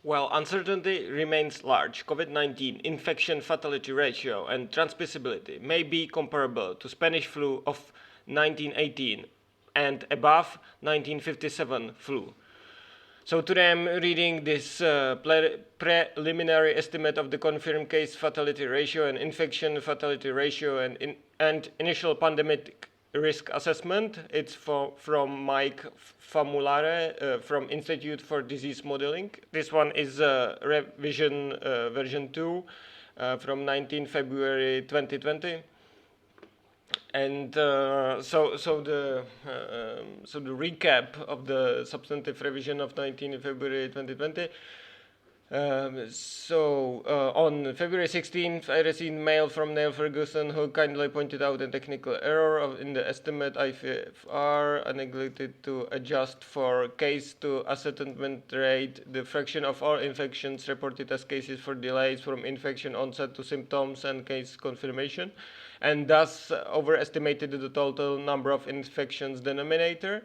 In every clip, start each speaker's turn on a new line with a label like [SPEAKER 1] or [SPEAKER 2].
[SPEAKER 1] While uncertainty remains large, COVID-19 infection-fatality ratio and transmissibility may be comparable to Spanish flu of 1918 and above 1957 flu. So today I'm reading this preliminary estimate of the confirmed case-fatality ratio and infection-fatality ratio and initial pandemic risk assessment. It's from Mike Famulare from Institute for Disease Modeling. This one is revision version 2 from 19 February 2020. And so the recap of the substantive revision of 19 February 2020. On February 16th, I received mail from Neil Ferguson, who kindly pointed out a technical error in the estimate IFR. I neglected to adjust for case to ascertainment rate the fraction of all infections reported as cases for delays from infection onset to symptoms and case confirmation, and thus overestimated the total number of infections denominator.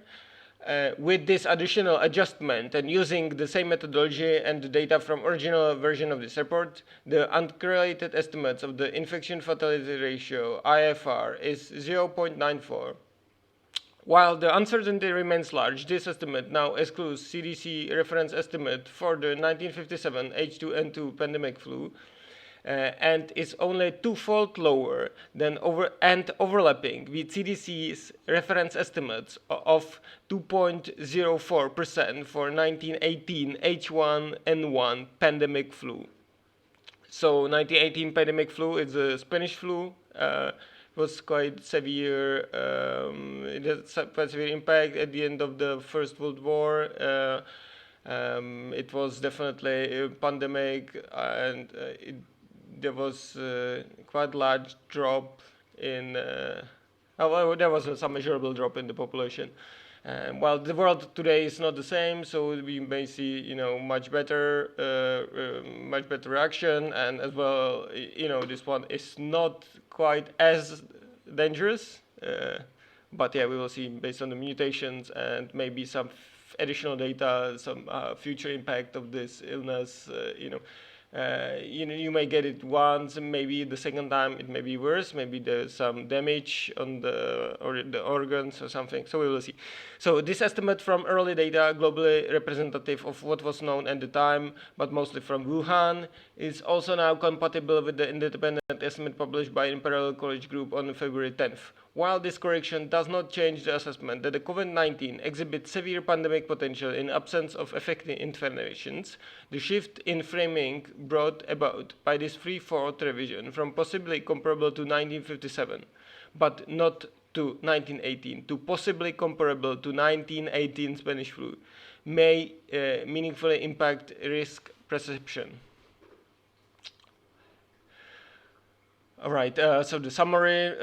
[SPEAKER 1] With this additional adjustment and using the same methodology and the data from original version of this report, the uncorrelated estimates of the infection-fatality ratio, IFR, is 0.94. While the uncertainty remains large, this estimate now excludes CDC reference estimate for the 1957 H2N2 pandemic flu, and is only twofold lower than overlapping with CDC's reference estimates of 2.04% for 1918 H1N1 pandemic flu. So 1918 pandemic flu is a Spanish flu. Was quite severe. It had quite severe impact at the end of the First World War. It was definitely a pandemic, and there was quite large drop in. There was some measurable drop in the population. While the world today is not the same, so we may see, much better reaction, and as well, this one is not quite as dangerous. But yeah, we will see based on the mutations and maybe some additional data, some future impact of this illness. You may get it once, maybe the second time it may be worse, maybe there's some damage on the organs or something, so we will see. So this estimate from early data, globally representative of what was known at the time, but mostly from Wuhan, is also now compatible with the independent estimate published by Imperial College group on February 10th. While this correction does not change the assessment that the COVID-19 exhibits severe pandemic potential in absence of affecting infections, the shift in framing brought about by this three-fourth revision from possibly comparable to 1957, but not to 1918, to possibly comparable to 1918 Spanish flu, may meaningfully impact risk perception. All right, so the summary.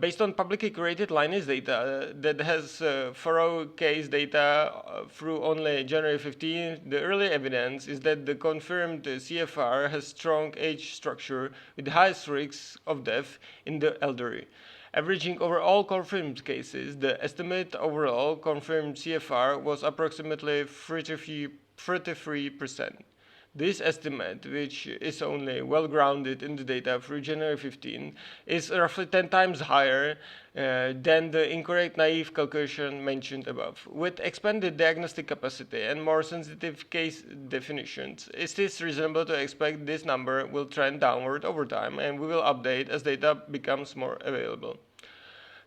[SPEAKER 1] Based on publicly curated lineage data that has thorough case data through only January 15, the early evidence is that the confirmed CFR has strong age structure with the highest risks of death in the elderly. Averaging over all confirmed cases, the estimate overall confirmed CFR was approximately 33%. This estimate, which is only well-grounded in the data through January 15, is roughly 10 times higher than the incorrect naive calculation mentioned above. With expanded diagnostic capacity and more sensitive case definitions, it is reasonable to expect this number will trend downward over time, and we will update as data becomes more available.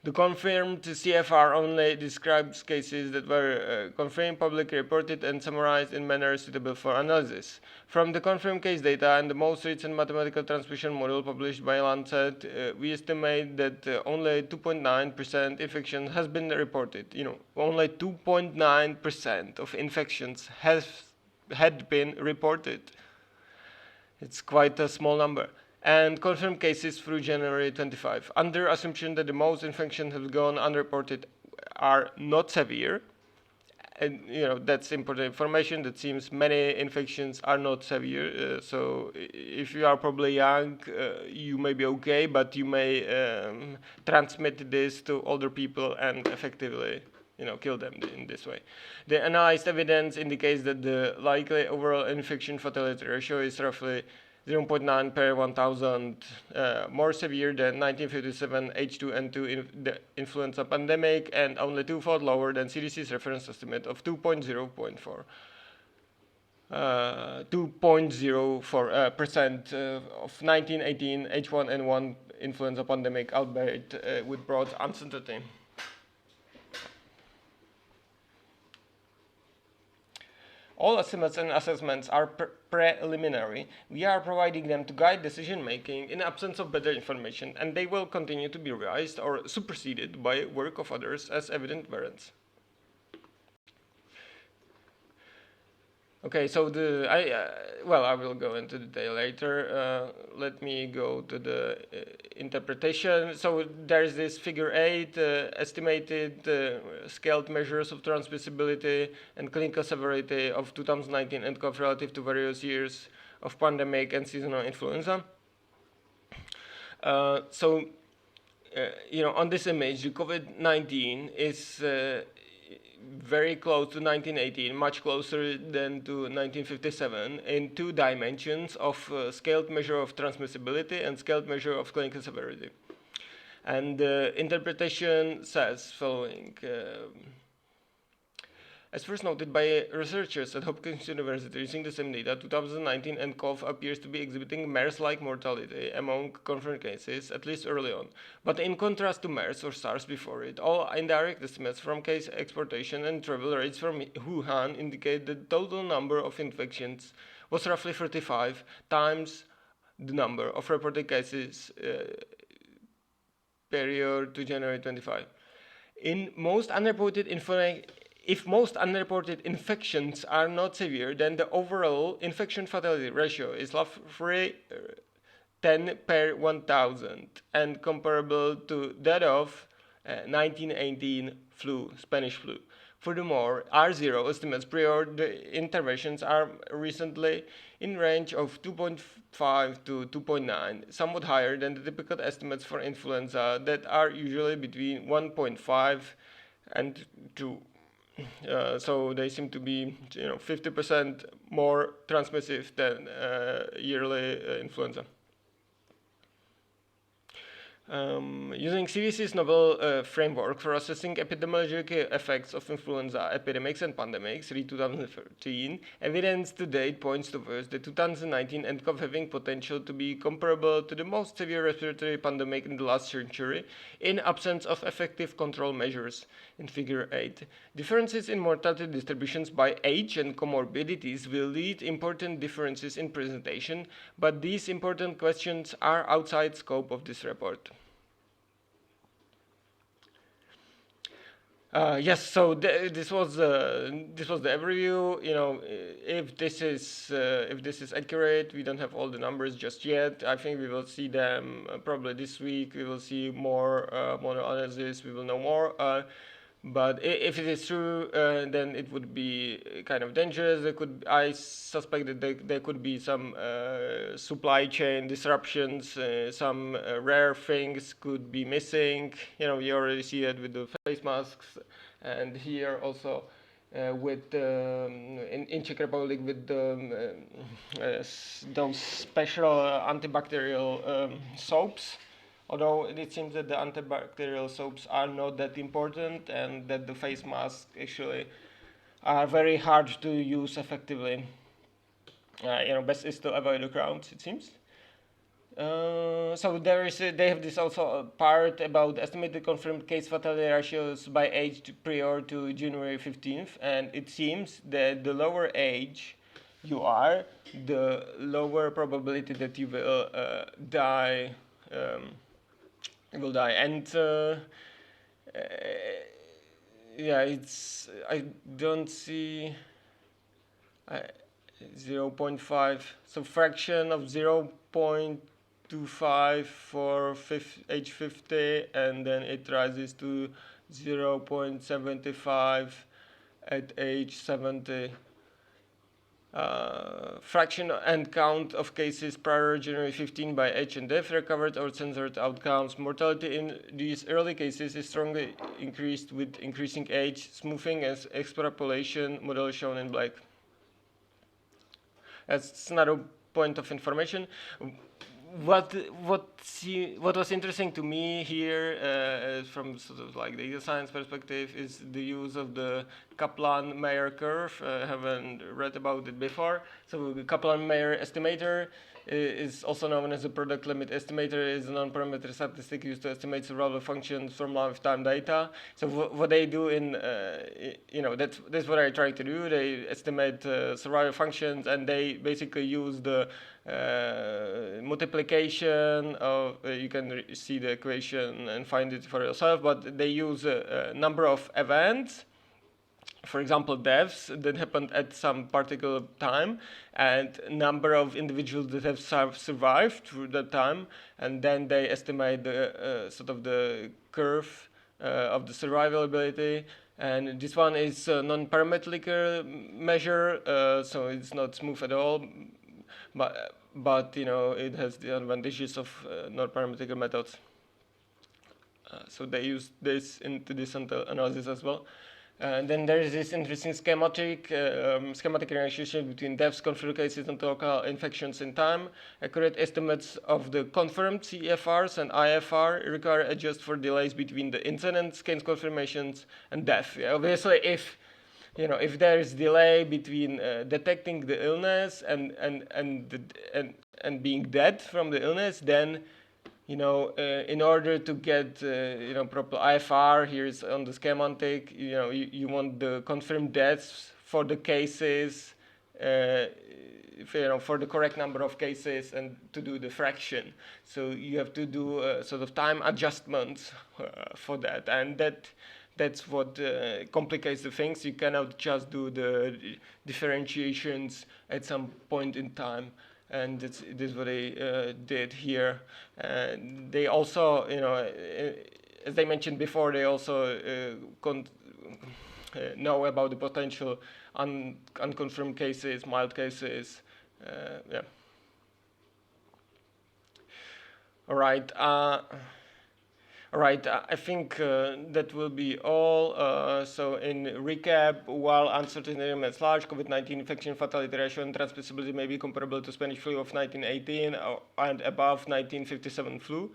[SPEAKER 1] The confirmed CFR only describes cases that were confirmed, publicly reported, and summarized in manner suitable for analysis. From the confirmed case data and the most recent mathematical transmission model published by Lancet, we estimate that only 2.9% infection has been reported. Only 2.9% of infections had been reported. It's quite a small number. And confirmed cases through January 25. Under assumption that the most infections have gone unreported are not severe, and that's important information. That seems many infections are not severe. So if you are probably young, you may be okay, but you may transmit this to older people and effectively kill them in this way. The analyzed evidence indicates that the likely overall infection-fatality ratio is roughly 0.9 per 1,000, more severe than 1957 H2N2 the influenza pandemic, and only twofold lower than CDC's reference estimate of 2.04% of 1918 H1N1 influenza pandemic outbreak with broad uncertainty. All estimates and assessments are preliminary. We are providing them to guide decision making in absence of better information, and they will continue to be revised or superseded by work of others as evidence warrants. Okay, so I will go into detail later. Let me go to the interpretation. So there's this figure 8, estimated scaled measures of transmissibility and clinical severity of 2019 nCoV relative to various years of pandemic and seasonal influenza. On this image, the COVID-19 is very close to 1918, much closer than to 1957, in 2 dimensions of scaled measure of transmissibility and scaled measure of clinical severity. And the interpretation says following. As first noted by researchers at Hopkins University using the same data, 2019 nCoV appears to be exhibiting MERS-like mortality among confirmed cases, at least early on. But in contrast to MERS or SARS before it, all indirect estimates from case exportation and travel rates from Wuhan indicate that the total number of infections was roughly 35 times the number of reported cases period to January 25. If most unreported infections are not severe, then the overall infection-fatality ratio is roughly 10 per 1,000 and comparable to that of 1918 Spanish flu. Furthermore, R0 estimates prior the interventions are recently in range of 2.5 to 2.9, somewhat higher than the typical estimates for influenza that are usually between 1.5 and 2. So they seem to be 50% more transmissive than yearly influenza. Using CDC's novel framework for assessing epidemiological effects of influenza epidemics and pandemics, read 2013, evidence to date points towards the 2019 nCoV having potential to be comparable to the most severe respiratory pandemic in the last century in absence of effective control measures in figure 8. Differences in mortality distributions by age and comorbidities will lead important differences in presentation, but these important questions are outside scope of this report. Yes, so this was the overview. If this is accurate, we don't have all the numbers just yet. I think we will see them probably this week. We will see more analysis. We will know more. But if it is true, then it would be kind of dangerous. I suspect that there could be some supply chain disruptions. Some rare things could be missing. We already see it with the face masks, and here also with in Czech Republic with those special antibacterial soaps. Although it seems that the antibacterial soaps are not that important and that the face masks actually are very hard to use effectively. Best is to avoid the crowds, it seems. So they have this also part about estimated confirmed case-fatality ratios by age prior to January 15th, and it seems that the lower age you are, the lower probability that you will die. And I don't see 0.5, so fraction of 0.25 for age 50, and then it rises to 0.75 at age 70 fraction and count of cases prior January 15 by age and death recovered or censored outcomes. Mortality in these early cases is strongly increased with increasing age, smoothing as extrapolation model shown in black. That's another point of information. What was interesting to me here, from sort of like data science perspective, is the use of the Kaplan-Meier curve. I haven't read about it before. So the Kaplan-Meier estimator is also known as a product limit estimator. Is a non-parametric statistic used to estimate survival functions from lifetime data. So what they do in, that's what I try to do. They estimate survival functions, and they basically use the multiplication of, you can see the equation and find it for yourself, but they use a number of events, for example, deaths that happened at some particular time, and number of individuals that have survived through that time, and then they estimate the sort of the curve of the survivability. And this one is a non-parametric measure, so it's not smooth at all. But it has the advantages of non-parametric methods. So they use this into this analysis as well. And then there is this interesting schematic relationship between deaths, confirmed cases, and local infections in time. Accurate estimates of the confirmed CFRs and IFR require adjust for delays between the incidents, case confirmations, and death. Yeah, obviously, if there is delay between detecting the illness and being dead from the illness, then in order to get proper IFR, here is on the schematic. You want the confirmed deaths for the cases, for the correct number of cases, and to do the fraction. So you have to do sort of time adjustments for that, and that's what complicates the things. You cannot just do the differentiations at some point in time, and this is what they did here. They also, as I mentioned before, they also know about the potential unconfirmed cases, mild cases. Yeah. All right. All right, I think that will be all. So in recap, while uncertainty remains large, COVID-19 infection-fatality-ratio and transmissibility may be comparable to Spanish flu of 1918 and above 1957 flu.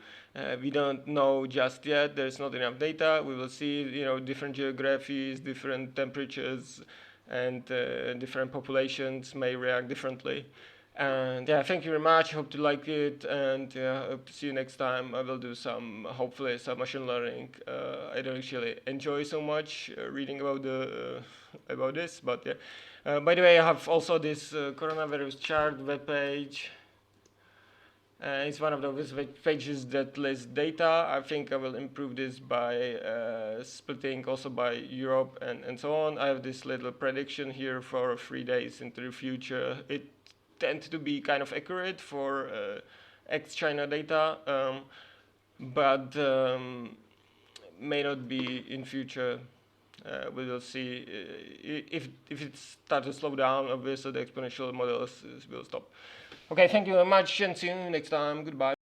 [SPEAKER 1] We don't know just yet. There's not enough data. We will see, different geographies, different temperatures, and different populations may react differently. And yeah, thank you very much. Hope you like it, and hope to see you next time. I will do hopefully some machine learning. I don't actually enjoy so much reading about about this, but yeah. By the way, I have also this coronavirus chart webpage. It's one of those pages that lists data. I think I will improve this by splitting also by Europe and so on. I have this little prediction here for 3 days into the future. It tend to be kind of accurate for ex-China data, but may not be in future. We will see if it starts to slow down. Obviously, the exponential models will stop. Okay, thank you very much, and see you next time. Goodbye.